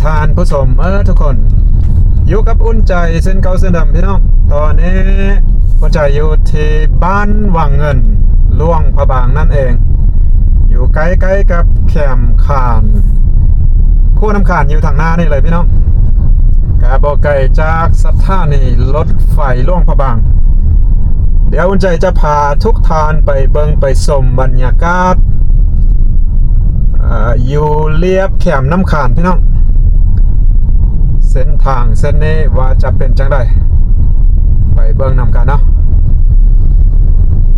ทานผู้ชมทุกคนอยู่กับอุ่นใจเส้นเก่าเส้นดำพี่น้องตอนนี้อุ่นใจอยู่ที่บ้านวังเงินหลวงพระบางนั่นเองอยู่ใกล้ๆกับแคมป์ข่านคู่น้ำข่านอยู่ทางหน้านี่เลยพี่น้องกาบอกไก่จากสถานีรถไฟหลวงพระบางเดี๋ยวอุ่นใจจะพาทุกทานไปเบิ่งไปชมบรรยากาศอยู่เลียบแคมป์น้ำข่านพี่น้องเส้นทางเส้นนี้ว่าจะเป็นจังไดไปเบิ่งนำกันเนาะ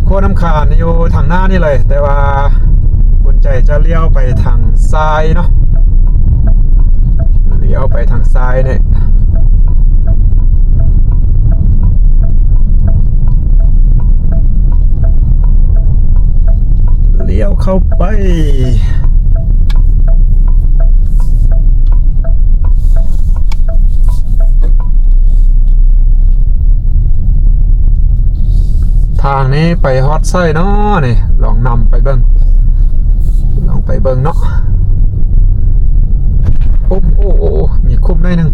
ขั้วน้ำข่านอยู่ทางหน้านี่เลยแต่ว่าอุ่นใจจะเลี้ยวไปทางซ้ายเนาะเลี้ยวไปทางซ้ายเนี่ยเลี้ยวเข้าไปทางนี้ไปฮอตไส้เนาะนี่ลองนำไปเบิ้งลองไปเบิ้งเนาะโอ้มีคุ้มได้หนึ่ง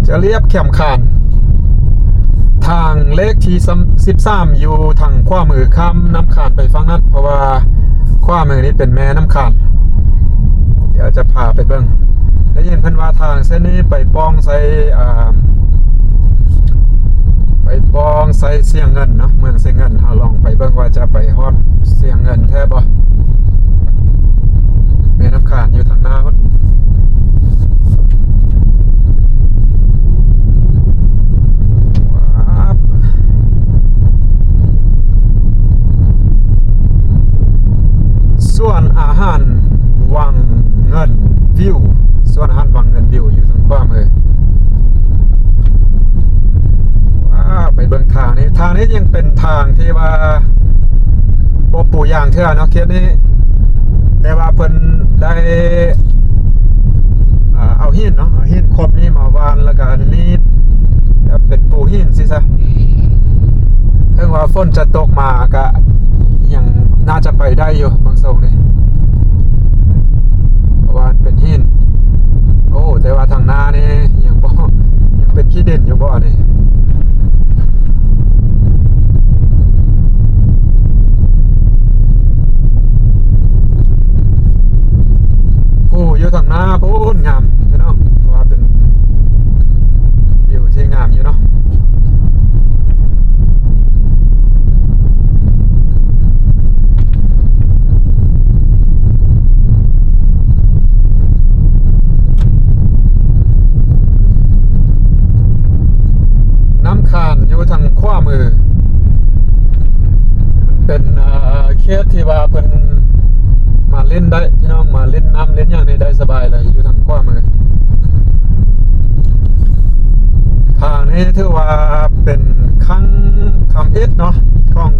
จะเรียบแคมป์ข่านทางเลขที่13อยู่ทางขวามือข้ามน้ำข่านไปฝั่งนั้นเพราะว่าขวามือนี้เป็นแม่น้ำข่านเดี๋ยวจะพาไปเบิ้งได้ยินเพิ่นว่าทางเส้นนี้ไปป้องใส่เสียงเงินเนาะเมืองเสียงเงินเอาลองไปเบิ่งว่าจะไปฮอดเสียงเงินแท้บ่แม่น้ำข่านอยู่ทางหน้าพุ่นส่วนอาหารวังเงินวิวส่วนอาหารวังเงินวิวอยู่ทางขวามือไปเบิ่งทางนี้ยังเป็นทางที่ว่าปูยางเท่าเนาะเคสนี้แต่ว่าเพิ่นได้เอาหินเนาะเอาหินครบนี้มาวานแล้วก็นี่เป็นปูหินสิซะถึงว่าฝนจะตกมาก็ยังน่าจะไปได้อยู่บางทรงนี่เพราะว่าเป็นหินโอ้แต่ว่าทางหน้านี่ยังเป็นขี้ดินอยู่บ่นี่อยู่ทางหน้าพูนงามพี่น้องว่าเป็นวิวที่งามอยู่เนาะน้ำข่านอยู่ทางขวามือมันเป็นเขตที่ว่าเป็นมาเล่นได้พี่น้องมาเล่นน้ำเล่นอย่างนี้ได้สบายเลยอยู่ทางขวามือทางนี้ถือว่าเป็นครั้งทำเอ็ดเนาะของ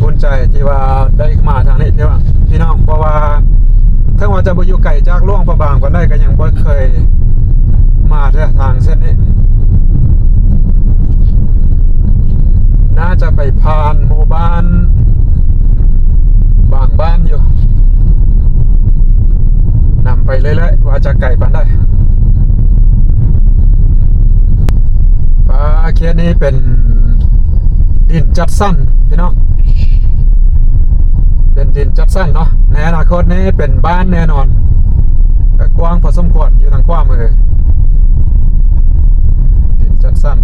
บุญใจที่ว่าได้มาทางนี้ที่ว่าพี่น้องเพราะว่าถ้าว่าจะไปอยู่ไกลจากหลวงพระบางก็ได้ก็ยังไม่เคยมาทางเส้นนี้น่าจะไปผ่านหมู่บ้านบางบ้านอยู่นำไปเรื่อยๆว่าจะไก่ปันได้เคสนี้เป็นดินจัดสั้นพี่น้องเป็นดินจัดสั้นเนาะในอนาคตนี้เป็นบ้านแน่นอนกว้างพอสมควรอยู่ทางขวามือดินจัดสั้น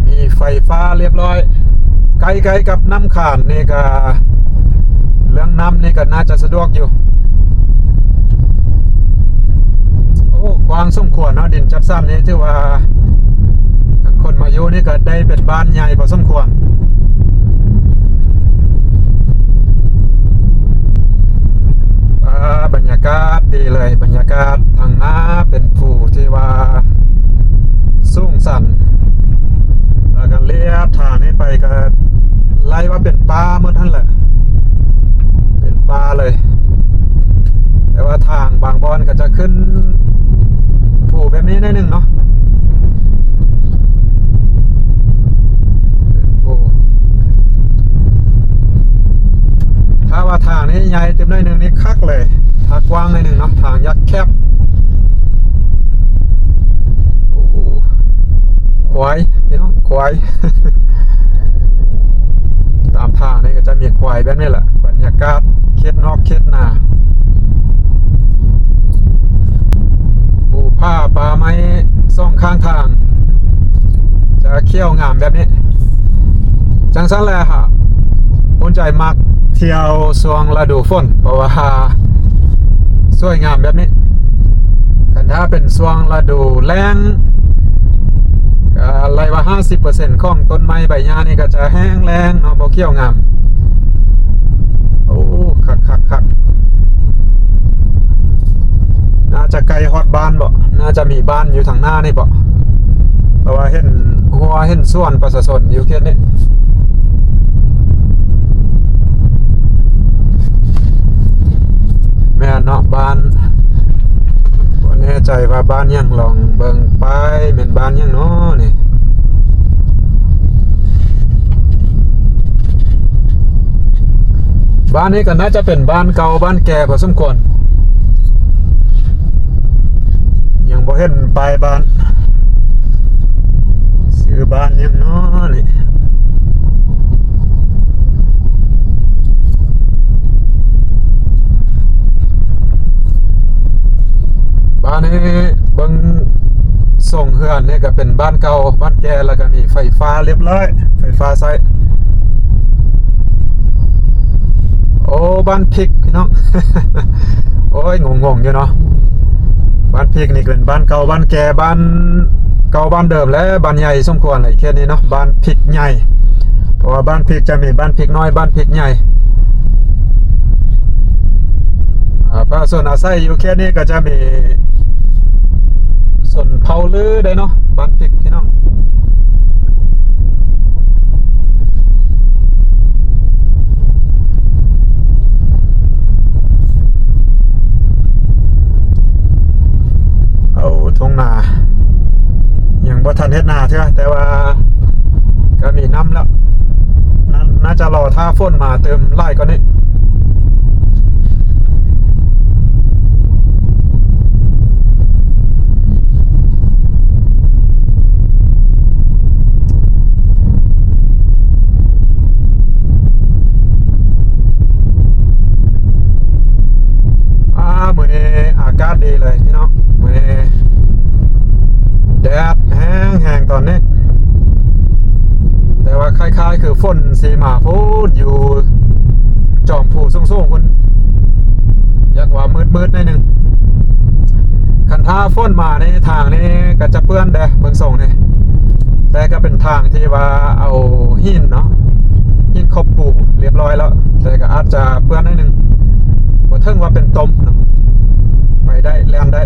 มีไฟฟ้าเรียบร้อยไกลๆกับน้ำข่านนี่ก็เรื่องน้ำนี่ก็น่าจะสะดวกอยู่โอ้กว้างสมควรเนาะดินจัดสั้นนี่ถือว่าคนมาอยู่นี่ก็ได้เป็นบ้านใหญ่พอสมควรบรรยากาศดีเลยบรรยากาศทางหน้าเป็นภูที่ว่าสูงสันแล้วก็เลียบทางนี้ไปก็ไล่ว่าเป็นป่าเมื่อท่านแหละเป็นป่าเลยแต่ว่าทางบางบอนก็จะขึ้นภูแบบนี้ได้หนึ่งเนาะเป็นภู ทางนี้ใหญ่เต็มได้หนึ่งนี่คักเลยทางกว้างในหนึ่งเนาะทางยักษ์แคบโอ้ควายพี่น้องควาย ตามทางนี้ก็จะมีควายแบบนี้แหละบรรยากาศเขตนอกเขตนาปูผ้าป่าไม้ซ่องข้างทางจะเขี้ยวงามแบบนี้จังสันแหละฮะอุ่นใจมักเที่ยวช่วงฤดูฝนเพราะว่าสวยงามแบบนี้กันถ้าเป็นช่วงฤดูแล้งอะไรว่า 50% ของต้นไม้ใบหญ้านี่ก็จะแห้งแล้งเนาะบ่เขี้ยวงามโอ้คักน่าจะไกลฮอดบ้านบ่น่าจะมีบ้านอยู่ทางหน้านี่บ่เพราะว่าเห็นหัวเห็นส่วนประชาชนอยู่เขตนี้แม่นเนาะบ้านบ่แน่ใจว่าบ้านยังลองเบิ่งไปแม่นบ้านยังเนาะนี่บ้านนี้ก็น่าจะเป็นบ้านเก่าบ้านแก่พอสมควรยังบ่เห็นป้ายบ้านซื้อบ้านยังเนาะนี่บ้านนี้เบิ่งส่งเฮือนนี่ก็เป็นบ้านเก่าบ้านแก่แล้วก็มีไฟฟ้าเรียบร้อยไฟฟ้าใช้โอ้บ้านพริกพี่น้อง โอ้ยงงอยู่เนาะบ้านพริกนี่เป็นบ้านเก่าบ้านแก่บ้านเก่าบ้านเดิมและบ้านใหญ่สมควรเลยแค่นี้เนาะบ้านพริกใหญ่เพราะว่าบ้านพริกจะมีบ้านพริกน้อยบ้านพริกใหญ่ส่วนอาศัยอยู่แค่นี้ก็จะมีส่วนเผาลือได้เนาะบ้านพริกพี่น้องเอาทงนาอย่างบ่ทันเฮ็ดนาเถอะแต่ว่าก็มีน้ำแล้วน่าจะรอท่าฝนมาเติมไล่ก่อนนี้มื้อนี้อากาศดีเลยพี่น้องมื้อนี้แดดแห้งตอนนี้แต่ว่าคล้ายๆคือฝนสีมาพูดอยู่จอมผูสูงๆคนอยากว่ามืดๆหน่อยนึงคันท่าฝนมาในทางนี้ก็จะเปื้อนเด้เบิ่งส่งนี่แต่ก็เป็นทางที่ว่าเอาหินเนาะหินครบปูเรียบร้อยแล้วแต่ก็อาจจะเปื้อนหน่อยนึงบ่ถึงว่าเป็นตมเนาะไปได้แล่นได้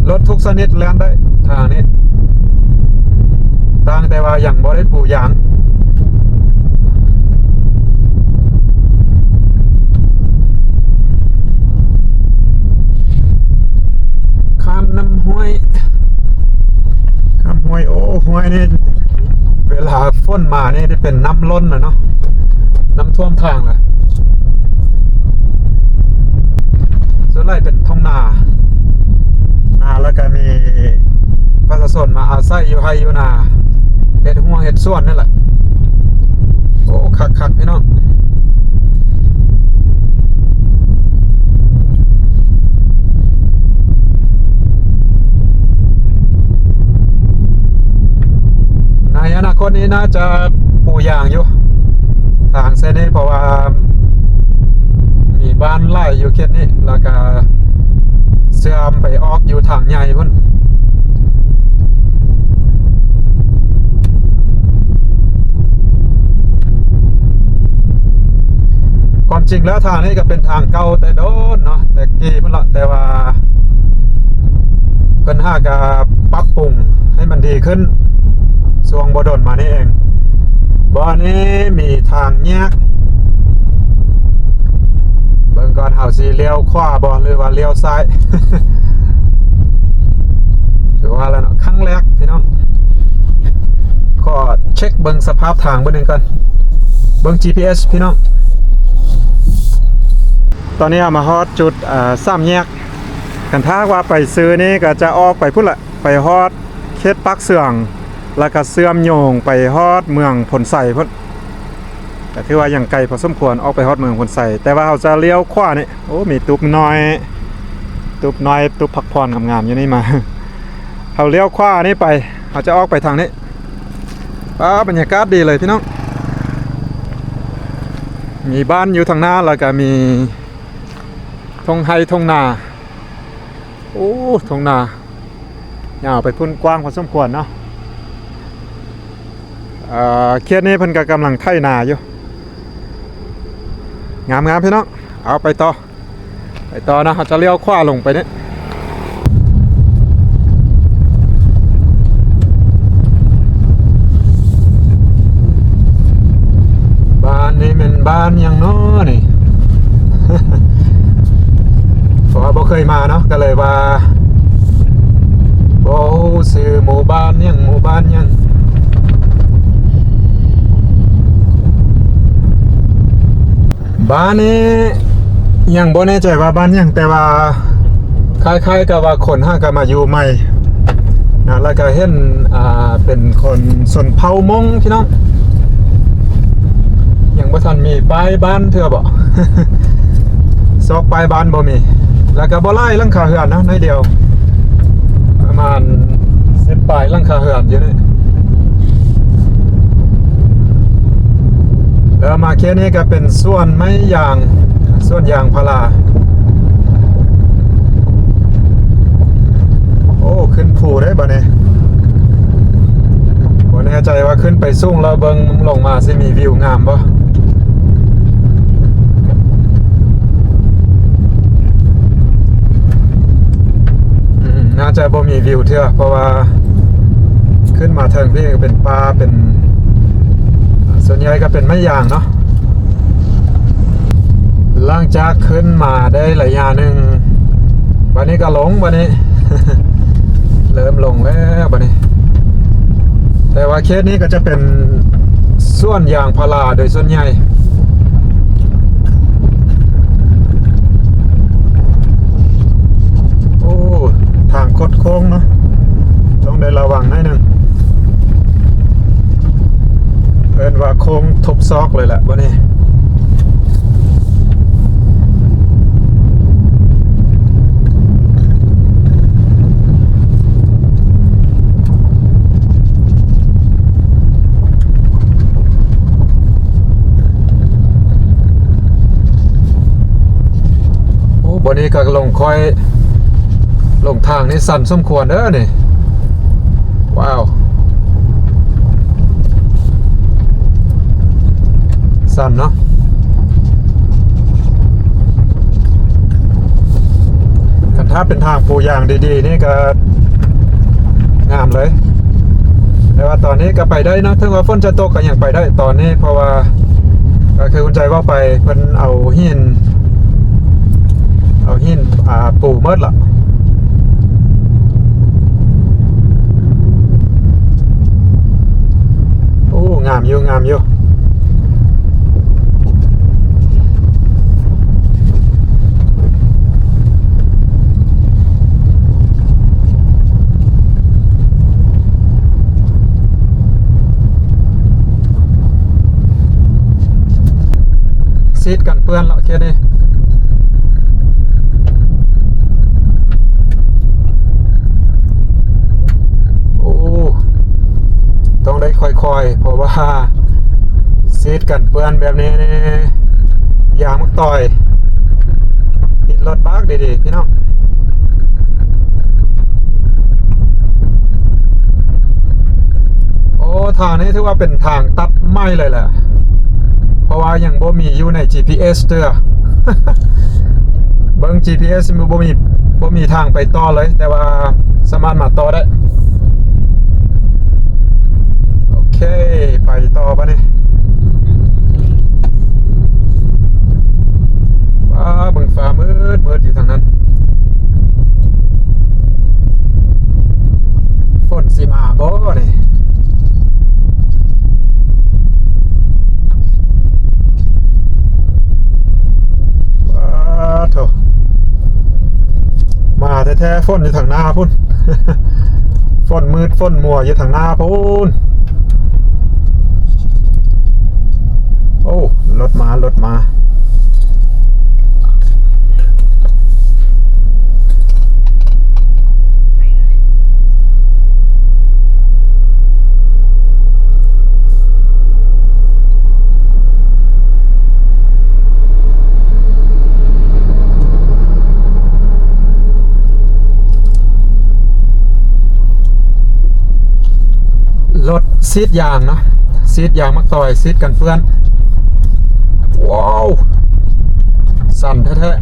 รถทุกชนิดแล่นได้ทางนี้ต่างแต่ว่าอย่างบ่ได้ปูยางข้ามน้ำห้วยโอ้ห้วยนี่เวลาฝนมานี่ได้เป็นน้ำล้นนะเนาะน้ำท่วมทางเลยส่วนใหญ่เป็นท้องนาแล้วก็มีประชาชนมาอาศัยอยู่ให้อยู่นาเห็ดหัวเห็ดส่วนนั่นแหละโอ้คักพี่น้องในอนาคตนี้น่าจะปลูกยางอยู่ทางเส้นนี้เพราะว่ามีบ้านไร่อยู่เขตนี้แล้วก็เสื่อมไปออกอยู่ทางใหญ่พุ่นความจริงแล้วทางนี้ก็เป็นทางเก่าแต่โดนเนาะแต่กี้พุ่นละแต่ว่าเพิ่นหากะปรับปรุงให้มันดีขึ้นช่วงบ่ดนมานี่เองบ่อนี้มีทางแยกเบิ่งก่อนเฮาสิเลี้ยวขวาบ่หรือว่าเลี้ยวซ้าย ถือว่าแล้วเนาะครั้งแรกพี่น้องขอเช็คเบิ่งสภาพทางเบิ่งนึงก่อนเบิ่ง GPS พี่น้อง ตอนนี้เอามาฮอดจุดสามแยกกันถ้าว่าไปซื้อนี่ก็จะออกไปพุ่นละไปฮอดเขตปักเสื่องแล้วก็เชื่อมโยงไปฮอดเมืองพลไสพุ่นแต่ที่ว่ายังไกลพอสมควรออกไปฮอดเมืองพลไสแต่ว่าเราจะเลี้ยวขวานี่โอ้มีตุ๊บน้อยตุ๊บพักผ่อนงามๆอยู่นี่มาเราเลี้ยวขวานี่ไปเราจะออกไปทางนี้บรรยากาศดีเลยพี่น้องมีบ้านอยู่ทางหน้าแล้วก็มีทงไฮทงนาโอ้ทงนายาวไปพุ่นกว้างพอสมควรเนาะเขตนี้เพิ่นก็กำลังไถนาอยู่งามพี่น้องเอาไปต่อนะเราจะเลี้ยวขวาลงไปนี่บ้านนี้เป็นบ้านยังน้อนี่ เพราะว่าบ่เคยมาเนาะก็เลยว่าบ่ซื้อหมู่บ้านยังบ้านนี้ยังบ่แน่ใจว่าบ้านยังแต่ว่าคล้ายๆกับว่าคนห้าก็มาอยู่ใหม่นะแล้วก็เห็นเป็นคนชนเผ่ามงพี่น้องยังบ่ทันมีป้ายบ้านเทื่อบ่ ซอกป้ายบ้านบ่มีแล้วก็บ่ไล่หลังคาเรือนนะน้อยเดียวประมาณ10ปลายหลังคาเรือนอยู่นี่แล้วมาแค่นี้ก็เป็นส่วนไม้ยางส่วนยางพาราโอ้ขึ้นภูได้บ่เนี่ยบ่แน่ใจว่าขึ้นไปสูงแล้วเบิ่งลงมาสิมีวิวงามบ่น่าจะบ่มีวิวเท่าเพราะว่าขึ้นมาเทิงพี่ก็เป็นป่าเป็นส่วนใหญ่ก็เป็นไม้ยางเนาะหลังจากขึ้นมาได้ระยะหนึ่งวันนี้ก็ลงวันนี้ เริ่มลงแล้ววันนี้แต่ว่าเคสนี้ก็จะเป็นส่วนยางพาราโดยส่วนใหญ่โอ้ทางคดโค้งเนาะต้องได้ระวังหน่อยหนึ่งเอิ้นว่าโค้งทบซอกเลยแหละวันนี้วันนี้ก็ลงค่อยลงทางนี่สั่นสมควรเด้อนี่ว้าวสั่นเนาะกันถ้าเป็นทางปูยางดีๆนี่ก็งามเลยแต่ว่าตอนนี้ก็ไปได้นะถึงว่าฝนจะตกก็ยังไปได้ตอนนี้เพราะว่าก็คือคุณใจว่าไปเพิ่นเอาหินปูเมิดล่ะโอ้งามอยู่ซีดกันเปื้อนแล้วแค่นี้ต้องได้ค่อยๆเพราะว่าซีดกันเปื้อนแบบนี้นี่ยางมักต่อยติดรถบักดีๆพี่น้องโอ้ทางนี้ถือว่าเป็นทางตัดไม้เลยแหละเพราะว่ายังบ่มีอยู่ใน GPS เด้อ เบิ่ง GPS บ่มีทางไปต่อเลยแต่ว่าสามารถมาต่อได้โอเคไปต่อปะนี่ว้าเบิ่งฟ้ามืดอยู่ทางนั้นฝนสิมาบ่นี่ว้า แท้ๆฝนอยู่ทางหน้าพุ่น ฝนมืดฝนมัวอยู่ทางหน้าพุ่นโอ้รถมารถซีดยางเนาะซีดยางมักต่อยซีดกันเปื้อนว้าวสั่นแท้ๆ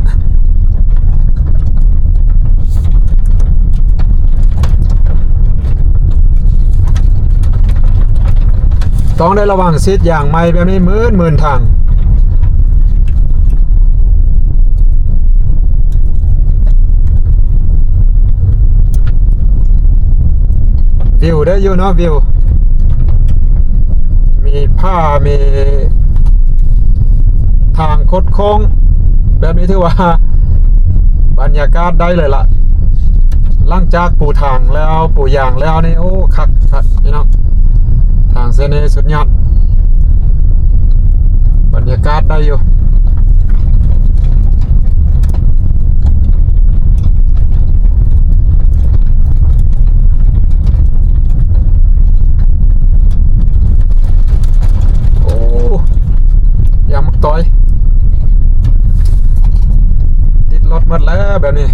ต้องได้ระวังซีดยางใหม่แบบนี้มื่นทางวิวได้อยู่เนาะวิวมีผ้ามีทางคดโค้งแบบนี้ถือว่าบรรยากาศได้เลยล่ะหลังจากปูทางแล้วปูยางแล้วนี่โอ้คักพี่น้องทางเส้นนี้สุดยอดบรรยากาศได้อยู่ติดรถหมดแล้วแบบนี้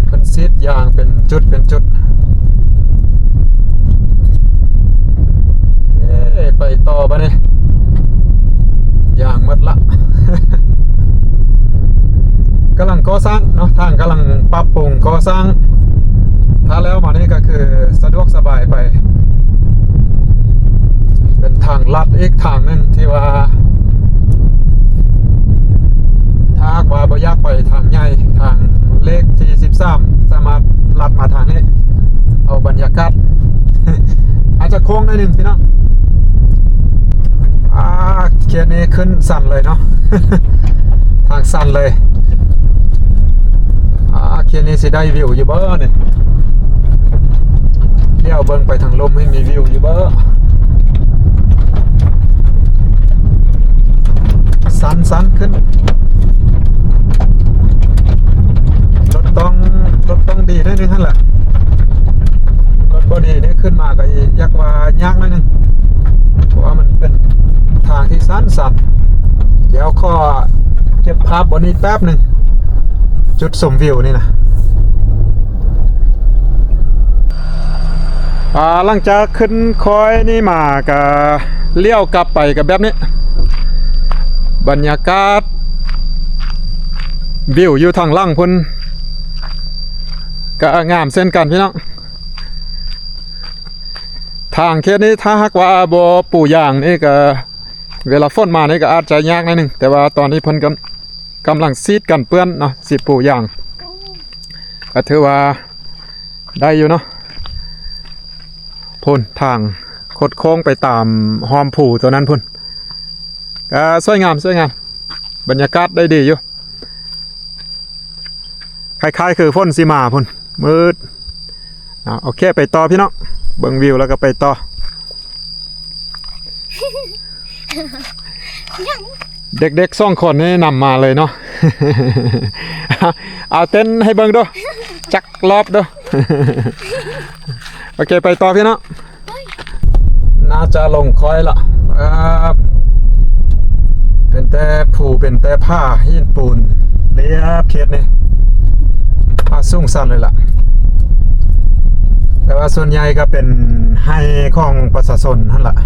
เป็นซีดยางเป็นจุดไปต่อไปนี่อย่างหมดละ กำลังก่อสร้างเนาะทางกำลังปรับปรุงก่อสร้างถ้าแล้วมานี่ก็คือสะดวกสบายไปเป็นทางลัดอีกทางนึงที่ว่าถ้าว่าบ่อยากไปทางใหญ่ทางเลขที่13สามารถลัดมาทางนี้เอาบรรยากาศ อาจจะโค้งหน่อยนึงพี่น้องเขียนนี้ขึ้นสั่นเลยเนาะ ทางสั่นเลยเขียนนี้สิได้วิวอยู่เบ้อเนี่ยเดี๋ยวเบิ่งไปทางลมให้มีวิวอยู่เบ้อสั่นขึ้นรถต้องดีได้นึงนั่นแหละรถบ่ดีนี่ขึ้นมาก็ยากว่ายากหน่อยนึงเพราะว่ามันเป็นทางที่สั้นเดี๋ยวขอเก็บภาพบนนี้แป๊บหนึ่งจุดชมวิวนี่นะหลังจากขึ้นคอยนี่มาก็เลี้ยวกลับไปกับแบบนี้บรรยากาศวิวอยู่ทางล่างพุ่นก็งามเส้นกันพี่น้องทางแค่นี้ถ้าหากว่าบ่ปูยางนี่ก็เวลาฝนมานี่ก็อาจจะยากหน่อยนึงแต่ว่าตอนนี้เพิ่นกำลังซีดกันเปื้อนเนาะสิปูยางก็ถือว่าได้อยู่เนาะพุ่นทางคดโค้งไปตามหอมผูตัวนั้นพุ่นก็สวยงามบรรยากาศได้ดีอยู่คล้ายๆคือฝนสิมาพุ่นมืดโอเคไปต่อพี่น้องเบิ่งวิวแล้วก็ไปต่อ เด็กๆ2 คนนี่นำมาเลยเนาะ เอาเต้นให้เบิ่งด้วยจักรอบด้วย โอเคไปต่อพี่น้องน่าจะลงคอยละเป็นแต่ผูเป็นแต่ผ้าหินปูนเรียบเขียดนี่ผ้าสูงสั้นเลยล่ะแต่ว่าส่วนใหญ่ก็เป็นไฮของประชาชนนั่นแหละ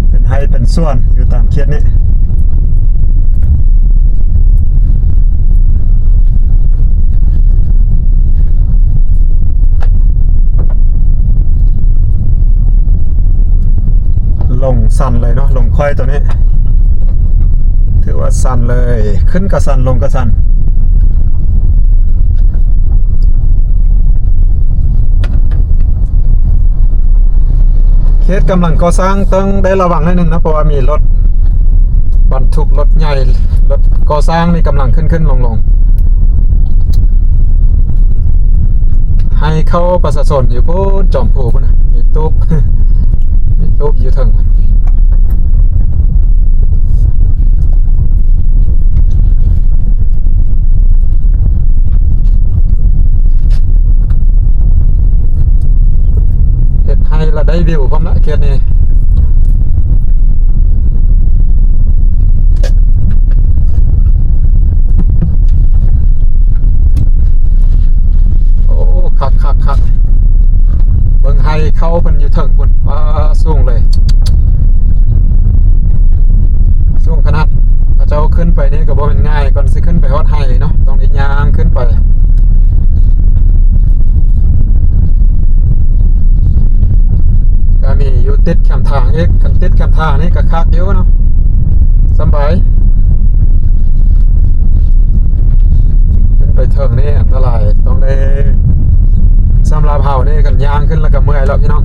เป็นไฮเป็นส่วนอยู่ตามเขียดนี้ลงสั่นเลยเนาะลงค่อยตัวนี้ถือ ว่าสั่นเลยขึ้นกระสั่นลงกระสั่นเคสกำลังก่อสร้างต้องได้ระวังนิดนึงนะเพราะว่ามีรถบรรทุกรถใหญ่รถก่อสร้างนี่กำลังขึ้นลงให้เข้าประชาชนอยู่พูดจอมผูพุ่นนะมีตุ๊บ มีตุ๊บอยู่ถึงมันเห็ดให้ละได้วิวพร้อมละเกียรนี้คักเบิ่งให้เข้าเพิ่นอยู่ถึงพุ่นว่าสูงเลยสูงขนาดถ้าเจ้าขึ้นไปนี่ก็บ่เป็นง่ายก่อนสิขึ้นไปฮอดไห้เนาะต้องได้ย่างขึ้นไปก็มีอยู่ติดแคมทางอีกคันติดแคมทางนี่ก็คักอยู่เนาะสบายขึ้นไปถึงนี่อันตรายต้องได้สำหรับเฮานี่กันย่างขึ้นแล้วก็เมื่อยแล้วพี่น้อง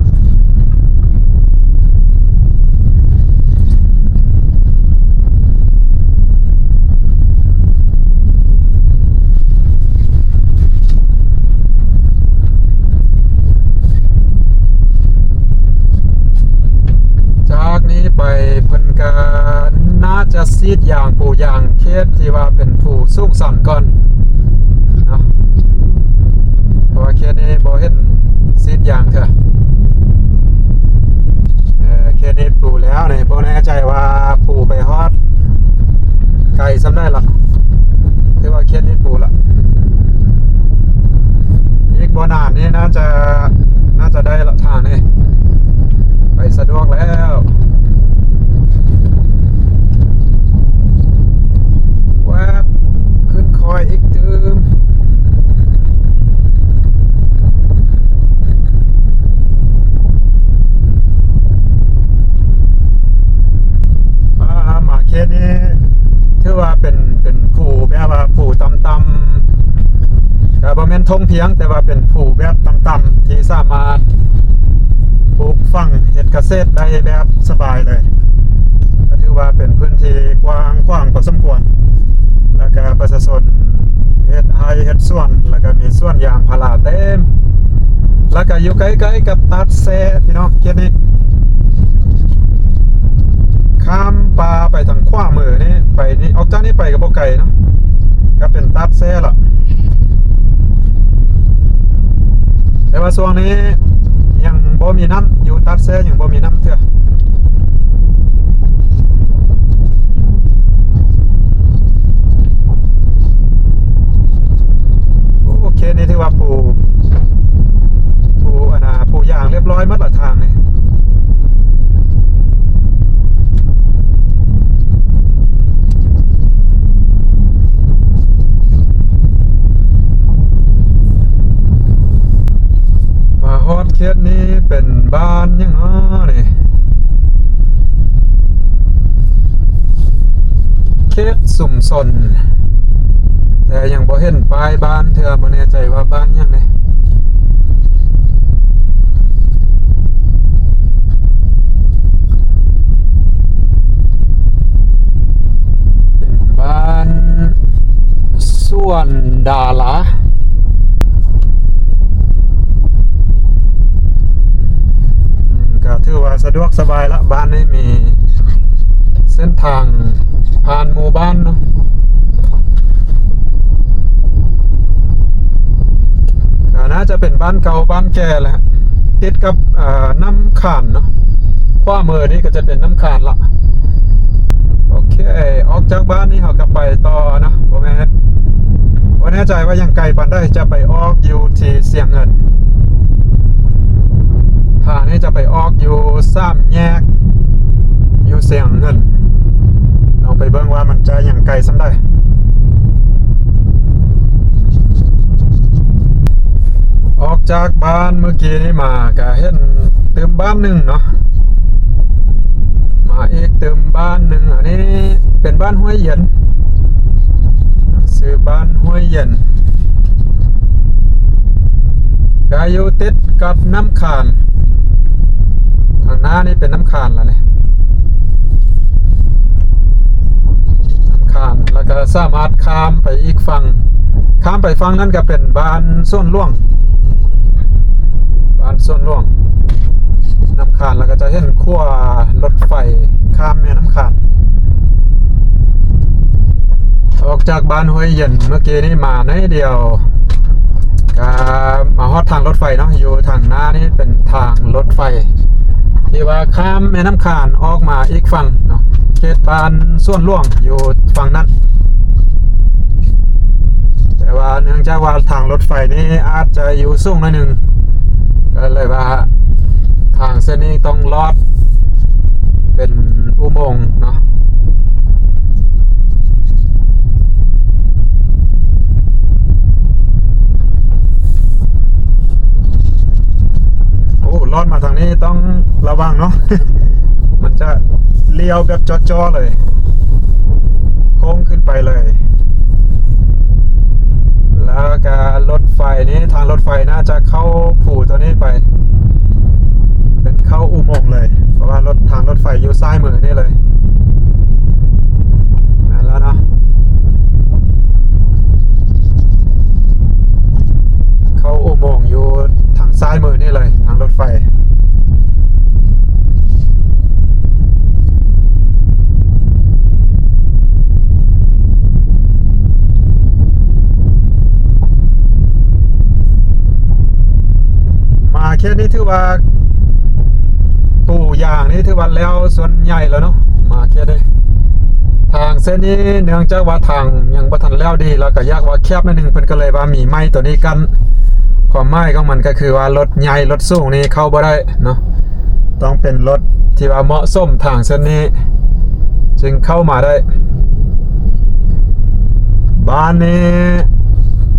จากนี้ไปเพิ่นก็น่าจะซีดยางปูยางเคสที่ว่าเป็นผู้สูงสันก่อนเนาะเพราะว่าเคสนี้บ่เห็นซีดยางเถอะเคสนี้ปูแล้วเนี่ยบ่แน่ใจว่าปูไปฮอดไกลซ้ำได้ละถือว่าเคสนี้ปูละอีกบ่นานนี่น่าจะได้ละทางนี่ไปสะดวกแล้วแวบขึ้นคอยอีกตืมมาเคสนี้ถือว่าเป็นผูแบบว่าผูต่ำก็บ่แม่นทงเพียงแต่ว่าเป็นผูแบบต่ำๆที่สามารถปลูกฝังเฮ็ดเกษตรได้แบบสบายเลยก็ถือว่าเป็นพื้นที่กว้างพอสมควรแล้วก็ประชาชนเฮ็ดไร่เฮ็ดสวนแล้วก็มีสวนยางพาราเต็มแล้วก็อยู่ใกล้ๆกับตัดแซ่พี่น้องเขตนี้ข้ามป่าไปทางขวามือนี่ไปนี่ออกจากนี้ไปก็บ่ไกลเนาะก็เป็นตัดแซ่ละแต่ว่าช่วงนี้ยังบ่มีน้ำอยู่ตัดแซ่ยังบ่มีน้ำเถอะโอเคนี่ถือว่าปูยางเรียบร้อยหมดละทางนี่ฮอดเคสนี้เป็นบ้านยังเนาะนี่เคสสุ่มสนแต่ยังบ่เห็นป้ายบ้านเธอบ่แน่ใจว่าบ้านยังไงเป็นบ้านส่วนดาราถือว่าสะดวกสบายละบ้านนี้มีเส้นทางผ่านหมู่บ้านเนาะก็น่าจะเป็นบ้านเก่าบ้านแก่แหละติดกับน้ำข่านเนาะขวามือนี่ก็จะเป็นน้ำข่านละโอเคออกจากบ้านนี้เราก็ไปต่อนะพ่อแม่ว่าแน่ใจว่ายังไกลปานได้จะไปออกอยู่ที่เสียงเงินทางนี้จะไปออกอยู่3 แยกอยู่เสียงเงินเอาไปเบิ่งว่ามันจะอย่างไกลซ้ำได้ออกจากบ้านเมื่อกี้นี้มาก็เห็นเติมบ้านหนึ่งเนาะม มาอีกเติมบ้านหนึ่งอันนี้เป็นบ้านห้วยเย็นซื้อบ้านห้วยเย็นกาอยู่ติดกับน้ำขานทางหน้านี่เป็นน้ำขานแล้วเนี่ยน้ำขานแล้วก็สามารถข้ามไปอีกฝั่งข้ามไปฝั่งนั้นก็เป็นบ้านส้นล่วงบ้านส้นล่วงน้ำขานแล้วก็จะเห็นขั้วรถไฟข้ามแม่น้ำขานออกจากบ้านห้วยเย็นเมื่อกี้นี่มาในเดียวก็มาฮอดทางรถไฟเนาะอยู่ทางหน้านี่เป็นทางรถไฟที่ว่าข้ามแม่น้ำขานออกมาอีกฝั่งเนาะเขตบ้านส่วนล่วงอยู่ฝั่งนั้นแต่ว่าเนื่องจากว่าทางรถไฟนี้อาจจะอยู่สูงหน่อยหนึ่งก็เลยว่าทางเส้นนี้ต้องลอดเป็นอุโมงค์เนาะลอดมาทางนี้ต้องระวังเนาะ มันจะเลี้ยวแบบจ่อๆเลยโค้งขึ้นไปเลยแล้วก็รถไฟนี้ทางรถไฟน่าจะเข้าผูตัวนี้ไปเป็นเข้าอุโมงค์เลยเพราะว่ารถทางรถไฟอยู่ซ้ายมือนี่เลยมาแล้วเนาะเข้าอุโมงค์อยู่ทางซ้ายมือนี่เลยทางรถไฟมาแค่นี้ถือว่าปูอย่างนี้ถือว่าแล้วส่วนใหญ่แล้วเนาะมาแค่นี้ทางเส้นนี้เนื่องจากว่าทางยังบ่ทันแล้วดีแล้วก็ยากว่าแคบนิดนึงเพิ่นก็เลยว่ามีไม้ตัวนี้กันความหมายของมันก็คือว่ารถใหญ่รถสูงนี่เข้าบ่ได้เนาะต้องเป็นรถที่ว่าเหมาะสมทางเส้นนี้จึงเข้ามาได้บ้านนี้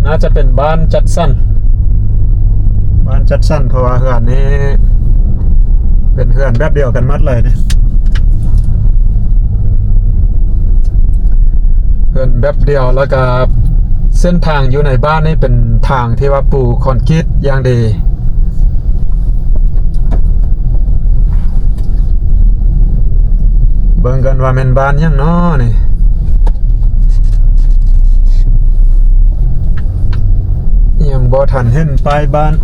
น่าจะเป็นบ้านจัดสรรเพราะว่าเฮือนนี้เป็นเฮือนแบบเดียวกันหมดเลยเนี่ยเฮือนแบบเดียวแล้วก็เส้นทางอยู่ในบ้านนี่เป็นทางที่ว่าปูคอนกรีตอย่างดีเบิ่งกันว่าแม่นบ้านยังน้อนี่ยังบ่ทันเห็นป้ายบ้าน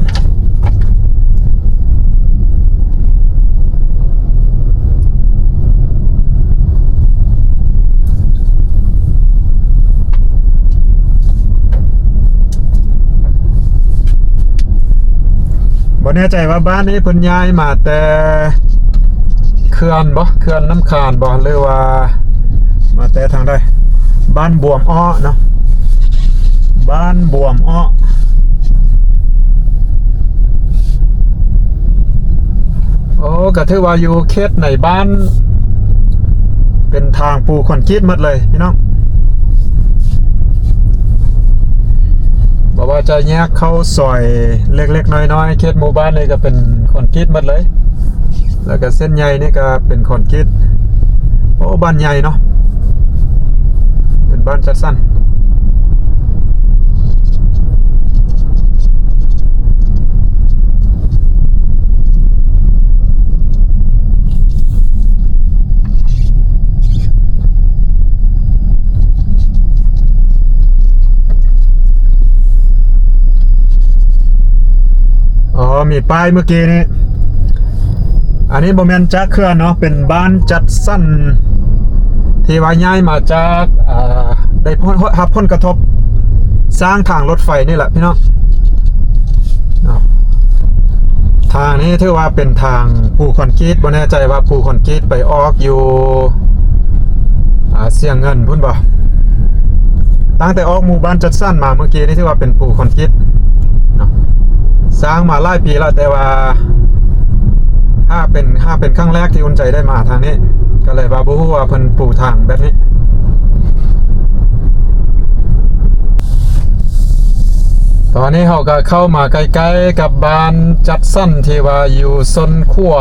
บ่แน่ใจว่าบ้านนี้เพิ่นย้ายมาแต่เขื่อนน้ำขานบ่หรือว่ามาแต่ทางใดบ้านบวมอ้อเนาะบ้านบวมอ้อโอ้ก็ถือว่าอยู่เขตในบ้านเป็นทางปูคอนกรีตหมดเลยพี่น้องบอกว่าจะแยกเข้าซอยเล็กๆน้อยๆเขตหมู่บ้านนี่ก็เป็นคอนกรีตหมดเลยแล้วก็เส้นใหญ่นี่ก็เป็นคอนกรีตโอ้บ้านใหญ่เนาะเป็นบ้านจัดสรรมีป้ายเมื่อกี้นี้อันนี้บ่แม่นจักเขื่อนเนาะเป็นบ้านจัดสรรที่ว่าย้ายมาจากได้รับผลกระทบสร้างทางรถไฟนี่แหละพี่น้องทางนี้ถือว่าเป็นทางปูคอนกรีตบ่แน่ใจว่าปูคอนกรีตไปออกอยู่เสียงเงินพุ่นบ่ตั้งแต่ออกหมู่บ้านจัดสรรมาเมื่อกี้นี่ถือว่าเป็นปูคอนกรีตสร้างมาหลายปีแล้วแต่ว่าถ้าเป็นครั้งแรกที่อุ่นใจได้มาทางนี้ก็เลยว่าบ่ฮู้ว่าเพิ่นปูทางแบบนี้ตอนนี้เราก็เข้ามาใกล้ๆกับบ้านจัดสรรที่ว่าอยู่ซนขั้ว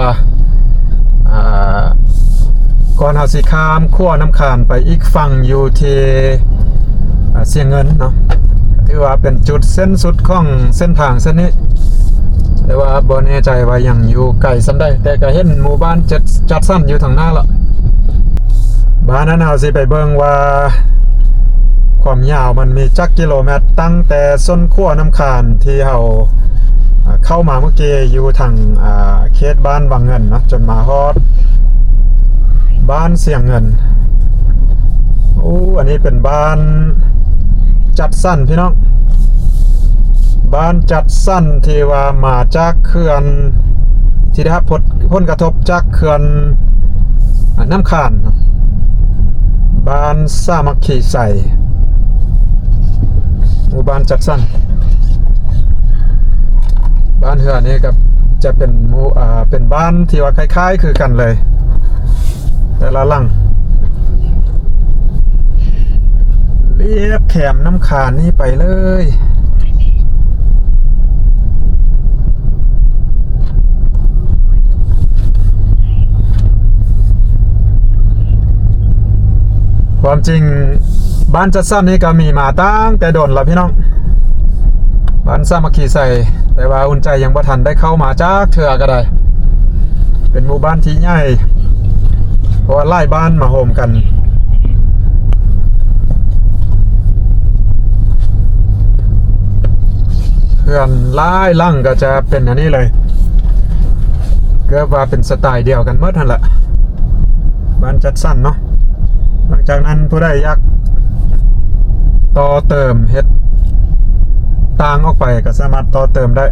ก่อนเฮาสิข้ามขั้วน้ำขานไปอีกฝั่งอยู่ที่เสียงเงินเนาะถือว่าเป็นจุดเส้นสุดของเส้นทางเส้นนี้แต่ว่าบ่แน่ใจว่ายังอยู่ไกลส่ำใดแต่ก็เห็นหมู่บ้านจัดสั้นอยู่ทางหน้าละบ้านนั้นเฮาสิไปเบิ่งว่าความยาวมันมีจักกิโลเมตรตั้งแต่ส้นขั้วน้ำขานที่เฮาเข้ามาเมื่อกี้อยู่ทางเขตบ้านวังเงินเนาะจนมาฮอดบ้านเสียงเงินอันนี้เป็นบ้านจัดสั้นพี่น้องบ้านจัดสั้นที่ว่ามาจากเขื่อนที่ได้รับผลกระทบจากเขื่อนน้ำขานบ้านสามัคคีใส่หมู่บ้านจัดสั้นบ้านเฮือนี้กับจะเป็นเป็นบ้านที่ว่าคล้ายๆคือกันเลยแต่ละหลังเรียบแขมน้ำขานนี่ไปเลยความจริงบ้านจัดสั้นนี่ก็มีมาตั้งแต่โดนแล้วพี่น้องบ้านสามัคคีใส่แต่ว่าอุ่นใจยังบ่ทันได้เข้ามาจากเถื่อก็ได้เป็นหมู่บ้านที่ใหญ่เพราะว่าไล่บ้านมาโฮมกันเพื่อนไล่ลั่งก็จะเป็นอันนี้เลยก็ว่าเป็นสไตล์เดียวกันเมื่อทันละบ้านจัดสั้นเนาะหลังจากนั้นผู้ใดอยากต่อเติมเฮ็ดต่างออกไปก็สามารถต่อเติมได้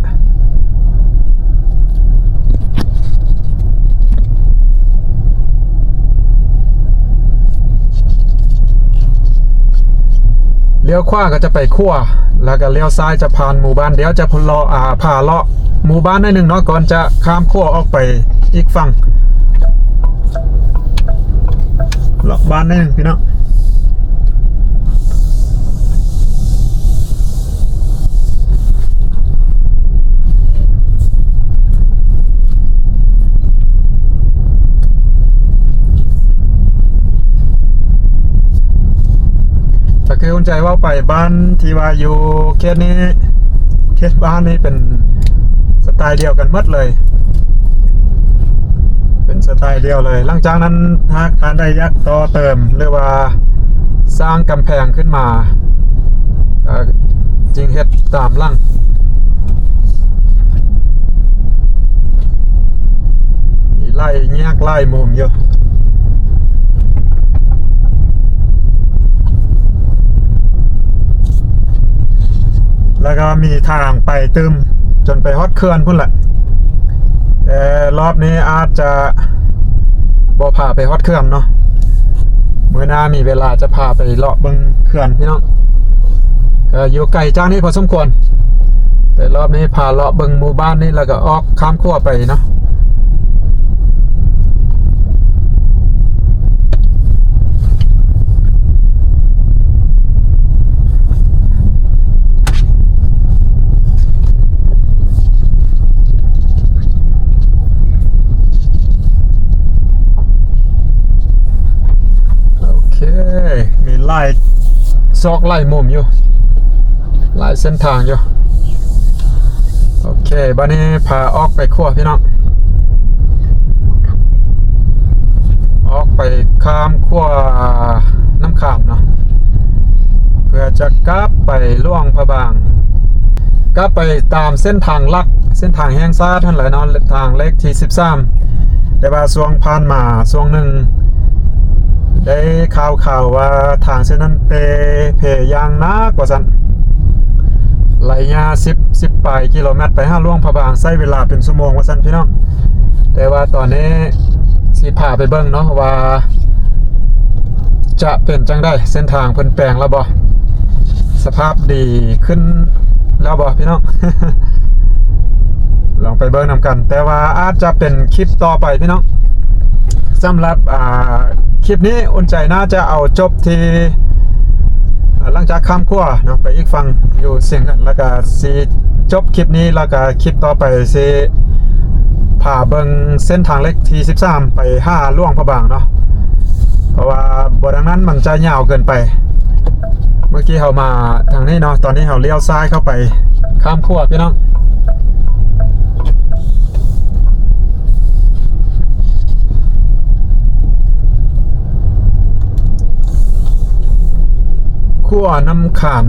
เลี้ยวขวาก็จะไปขั้วแล้วก็เลี้ยวซ้ายจะผ่านหมู่บ้านเดี๋ยวจะผ่าเลาะหมู่บ้านได้หนึ่งเนาะก่อนจะข้ามขั้วออกไปอีกฝั่งเลาะบ้านได้หนึ่งพี่น้องก็คืออุ่นใจว่าไปบ้านที่ว่าอยู่เขตนี้เขตบ้านนี้เป็นสไตล์เดียวกันหมดเลยเป็นสไตล์เดียวเลยหลังจากนั้นถ้าท่านได้ยักต่อเติมหรือว่าสร้างกำแพงขึ้นมาจริงเฮ็ดตามหลังไล่แยกไล่มุมอยู่แล้วก็มีทางไปตึมจนไปฮอดเขื่อนพุ่นแหละแต่รอบนี้อาจจะบ่พาไปฮอดเขื่อนเนาะมื้อหน้ามีเวลาจะพาไปเลาะเบิ่งเขื่อนพี่น้องก็อยู่ไกลจากนี้พอสมควรแต่รอบนี้พาเลาะเบิ่งหมู่บ้านนี้แล้วก็ออกข้ามขั้วไปเนาะมีไล่ซอกไล่มุมอยู่ไล่เส้นทางอยู่โอเคบ้านนี้พาออกไปขั้วพี่น้องออกไปข้ามขั้วน้ำขามเนาะเพื่อจะกลับไปล่วงพระบางกลับไปตามเส้นทางลักเส้นทางแห้งซ่าท่านหลายเนาะทางเลขที่13แต่ว่าช่วงผ่านมาช่วงหนึ่งได้ข่าวว่าทางเส้นนั้นเพยางนักกว่าสันไหลยา10 ปลายกิโลเมตรไป5ล่วงพระบางใช้เวลาเป็นชั่วโมงว่าสันพี่น้องแต่ว่าตอนนี้สิพาไปเบิ่งเนาะว่าจะเป็นจังได้เส้นทางเพิ่นแปลงแล้วบ่สภาพดีขึ้นแล้วบ่พี่น้อง ลองไปเบิ่งนำกันแต่ว่าอาจจะเป็นคลิปต่อไปพี่น้องสำหรับคลิปนี้อุ่นใจน่าจะเอาจบที่หลังจากข้ามขั้วเนาะไปอีกฝั่งอยู่เสียงกันแล้วก็สิจบคลิปนี้แล้วก็คลิปต่อไปสิพาเบิ่งเส้นทางเล็กที่13ไป5ล่วงพระบางเนาะ ราะว่าบทนั้นมันจะยาวเกินไปเมื่อกี้เรามาทางนี้เนาะตอนนี้เราเลี้ยวซ้ายเข้าไปข้ามขั้วพี่น้องขั้วน้ำขาน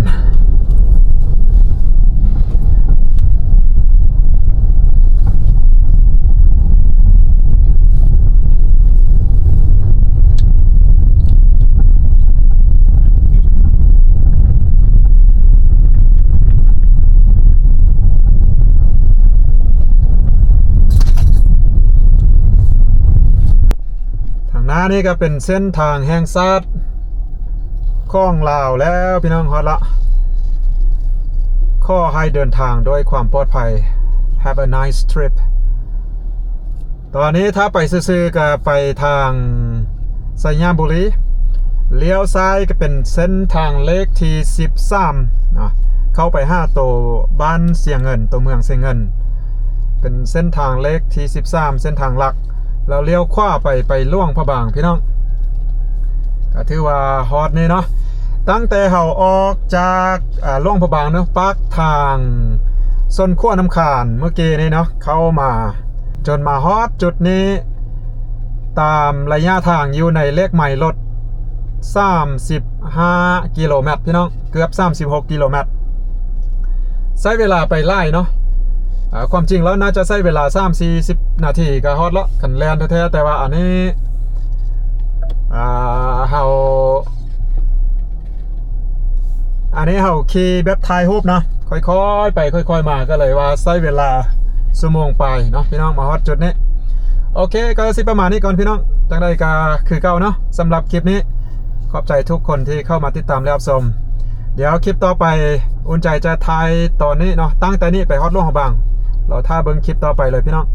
หน้านี่ก็เป็นเส้นทางแห่งชาติของลาวแล้วพี่น้องฮอดละขอให้เดินทางด้วยความปลอดภัย Have a nice trip ตอนนี้ถ้าไปซื่อๆก็ไปทางสยามบุรีเลี้ยวซ้ายก็เป็นเส้นทางเลขที่13นะเข้าไป5ตัวบ้านเสียเงินตัวเมืองเสียเงินเป็นเส้นทางเลขที่13เส้นทางหลักเราเลี้ยวขวาไปล่วงพระบางพี่น้องก็ถือว่าฮอตนี่เนาะตั้งแต่เขาออกจากล่วงพระบางเนาะปักทางส้นขั้วน้ำขานเมื่อกี้นี่เนาะเข้ามาจนมาฮอตจุดนี้ตามระยะทางอยู่ในเลขใหม่รถ35กิโลเมตรพี่น้องเกือบ36กิโลเมตรใช้เวลาไปไล่เนาะความจริงแล้วน่าจะใช้เวลา3-40 นาทีก็ฮอตแล้วขันแลนแท้ๆแต่ว่าอันนี้เราขี่แบบถ่ายรูปนะค่อยๆไปค่อยๆมาก็เลยว่าใช้เวลาชั่วโมงไปเนาะพี่น้องมาฮอตจุดนี้โอเคก็สิประมาณนี้ก่อนพี่น้องจังได้ก็คือเก่าเนาะสำหรับคลิปนี้ขอบใจทุกคนที่เข้ามาติดตามและรับชมเดี๋ยวคลิปต่อไปอุ่นใจจะถ่ายตอนนี้เนาะตั้งแต่นี้ไปฮอตล่วงพระบางเราท่าเบิ้งคลิปต่อไปเลยพี่น้อง